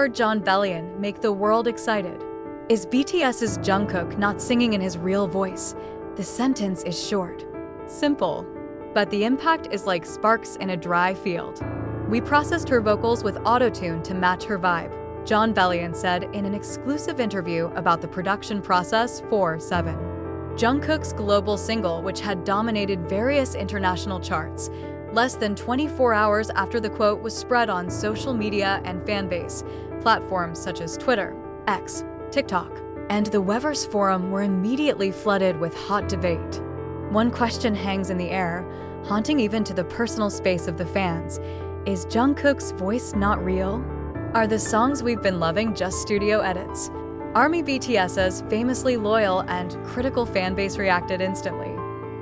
or Jon Bellion make the world excited? Is BTS's Jungkook not singing in his real voice? The sentence is short. Simple. But the impact is like sparks in a dry field. We processed her vocals with autotune to match her vibe, Jon Bellion said in an exclusive interview about the production process for 7. Jungkook's global single, which had dominated various international charts, less than 24 hours after the quote was spread on social media and fanbase platforms such as Twitter, X, TikTok, and the Weverse forum were immediately flooded with hot debate. One question hangs in the air, haunting even to the personal space of the fans. Is Jungkook's voice not real? Are the songs we've been loving just studio edits? ARMY BTS's famously loyal and critical fanbase reacted instantly.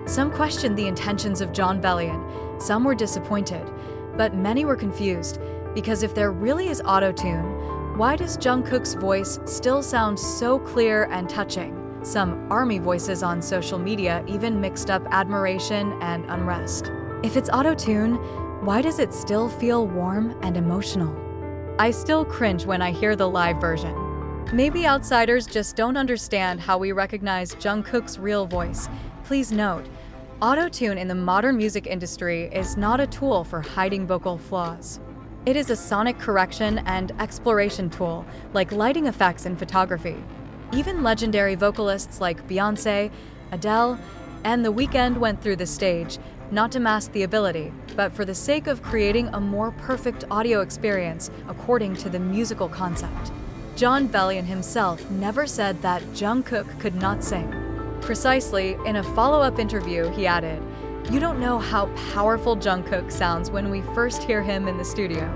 Some questioned the intentions of Jon Bellion, some were disappointed, but many were confused, because if there really is autotune, why does Jungkook's voice still sound so clear and touching? Some ARMY voices on social media even mixed up admiration and unrest. If it's autotune, why does it still feel warm and emotional? I still cringe when I hear the live version. Maybe outsiders just don't understand how we recognize Jungkook's real voice. Please note, autotune in the modern music industry is not a tool for hiding vocal flaws. It is a sonic correction and exploration tool, like lighting effects in photography. Even legendary vocalists like Beyoncé, Adele, and The Weeknd went through the stage, not to mask the ability, but for the sake of creating a more perfect audio experience according to the musical concept. Jon Bellion himself never said that Jungkook could not sing. Precisely, in a follow-up interview, he added, "You don't know how powerful Jungkook sounds when we first hear him in the studio.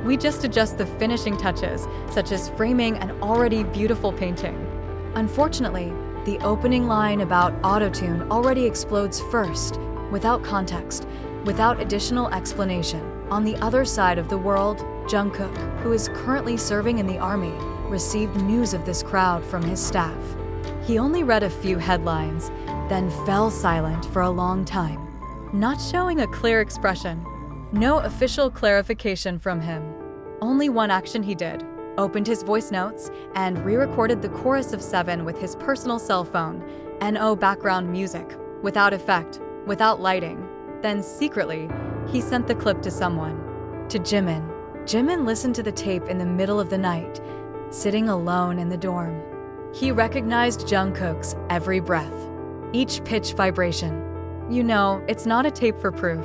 We just adjust the finishing touches, such as framing an already beautiful painting." Unfortunately, the opening line about autotune already explodes first, without context, without additional explanation. On the other side of the world, Jungkook, who is currently serving in the army, received news of this crowd from his staff. He only read a few headlines, then fell silent for a long time, not showing a clear expression. No official clarification from him. Only one action he did: opened his voice notes and re-recorded the chorus of 7 with his personal cell phone, NO background music, without effect, without lighting. Then secretly, he sent the clip to someone. To Jimin. Jimin listened to the tape in the middle of the night, sitting alone in the dorm. He recognized Jungkook's every breath, each pitch vibration. You know, it's not a tape for proof.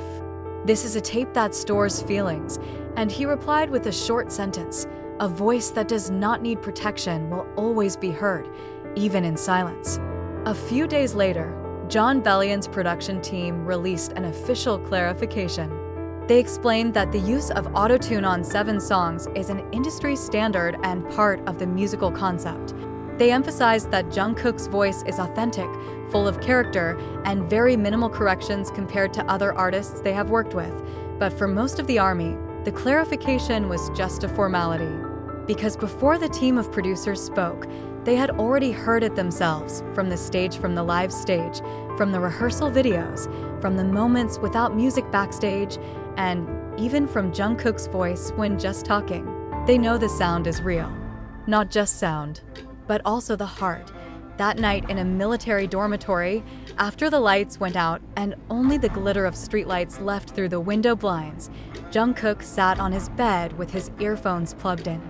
This is a tape that stores feelings, and he replied with a short sentence: "A voice that does not need protection will always be heard, even in silence." A few days later, Jon Bellion's production team released an official clarification. They explained that the use of autotune on 7 songs is an industry standard and part of the musical concept. They emphasized that Jungkook's voice is authentic, full of character, and very minimal corrections compared to other artists they have worked with. But for most of the ARMY, the clarification was just a formality. Because before the team of producers spoke, they had already heard it themselves, from the stage, from the live stage, from the rehearsal videos, from the moments without music backstage, and even from Jungkook's voice when just talking. They know the sound is real. Not just sound, but also the heart. That night in a military dormitory, after the lights went out and only the glitter of streetlights left through the window blinds, Jungkook sat on his bed with his earphones plugged in.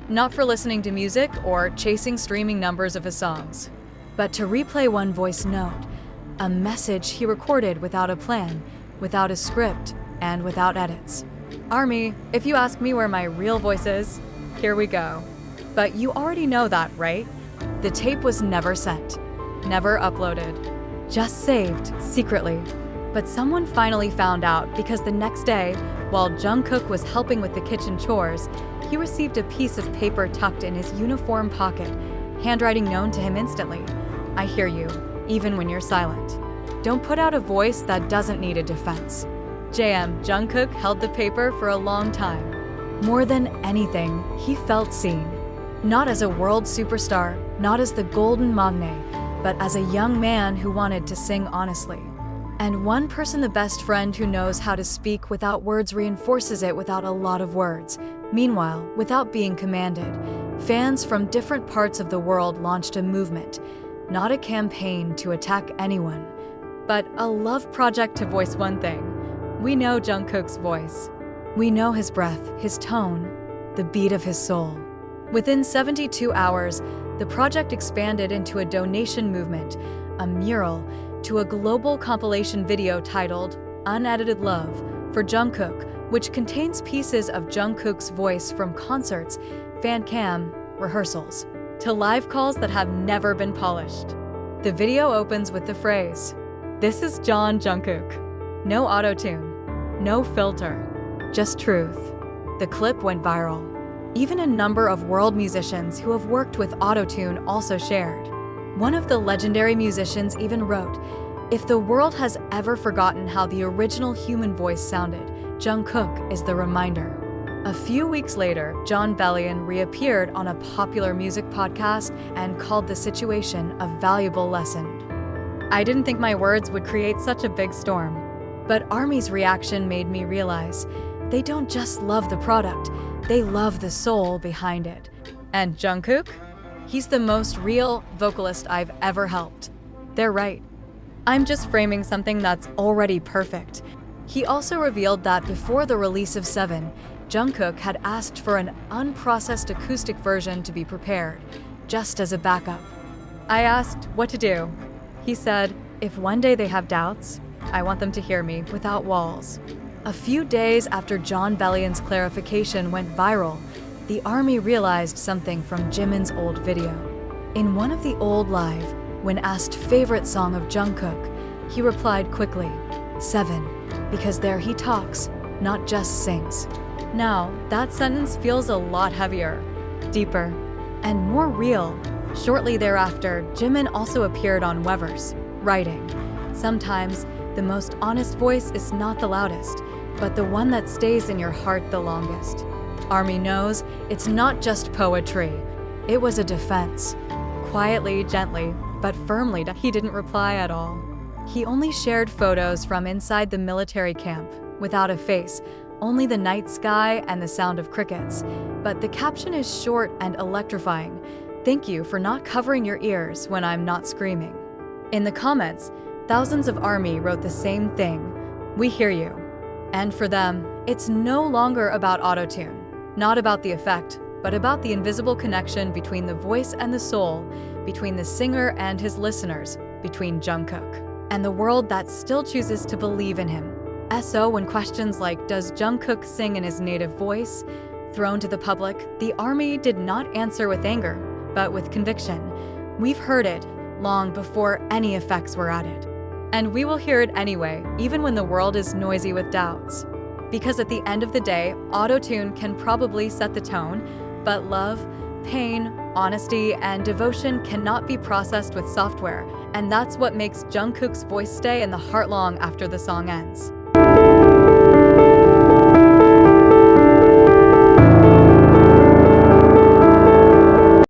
Not for listening to music or chasing streaming numbers of his songs, but to replay one voice note, a message he recorded without a plan, without a script, and without edits. ARMY, if you ask me where my real voice is, here we go. But you already know that, right? The tape was never sent, never uploaded, just saved secretly. But someone finally found out because the next day, while Jungkook was helping with the kitchen chores, he received a piece of paper tucked in his uniform pocket, handwriting known to him instantly. "I hear you, even when you're silent. Don't put out a voice that doesn't need a defense." Jungkook held the paper for a long time. More than anything, he felt seen. Not as a world superstar, not as the golden magne, but as a young man who wanted to sing honestly. And one person, the best friend who knows how to speak without words, reinforces it without a lot of words. Meanwhile, without being commanded, fans from different parts of the world launched a movement, not a campaign to attack anyone, but a love project to voice one thing. We know Jungkook's voice. We know his breath, his tone, the beat of his soul. Within 72 hours, the project expanded into a donation movement, a mural, to a global compilation video titled Unedited Love for Jungkook, which contains pieces of Jungkook's voice from concerts, fan cam, rehearsals, to live calls that have never been polished. The video opens with the phrase, "This is John Jungkook." No auto-tune, no filter, just truth. The clip went viral. Even a number of world musicians who have worked with auto-tune also shared. One of the legendary musicians even wrote, "If the world has ever forgotten how the original human voice sounded, Jungkook is the reminder." A few weeks later, Bellion reappeared on a popular music podcast and called the situation a valuable lesson. "I didn't think my words would create such a big storm, but ARMY's reaction made me realize they don't just love the product, they love the soul behind it." And Jungkook? He's the most real vocalist I've ever helped. They're right. I'm just framing something that's already perfect. He also revealed that before the release of Seven, Jungkook had asked for an unprocessed acoustic version to be prepared, just as a backup. I asked what to do. He said, "If one day they have doubts, I want them to hear me without walls." A few days after Bellion's clarification went viral, the ARMY realized something from Jimin's old video. In one of the old live, when asked favorite song of Jungkook, he replied quickly, "Seven, because there he talks, not just sings." Now, that sentence feels a lot heavier, deeper, and more real. Shortly thereafter, Jimin also appeared on Weverse, writing, "Sometimes, the most honest voice is not the loudest, but the one that stays in your heart the longest." ARMY knows it's not just poetry. It was a defense. Quietly, gently, but firmly, he didn't reply at all. He only shared photos from inside the military camp, without a face, only the night sky and the sound of crickets. But the caption is short and electrifying. "Thank you for not covering your ears when I'm not screaming." In the comments, thousands of ARMY wrote the same thing. "We hear you." And for them, it's no longer about autotune, not about the effect, but about the invisible connection between the voice and the soul, between the singer and his listeners, between Jungkook and the world that still chooses to believe in him. So when questions like, "Does Jungkook sing in his native voice?" thrown to the public, the ARMY did not answer with anger, but with conviction. We've heard it long before any effects were added. And we will hear it anyway, even when the world is noisy with doubts. Because at the end of the day, auto-tune can probably set the tone, but love, pain, honesty, and devotion cannot be processed with software, and that's what makes Jungkook's voice stay in the heart long after the song ends.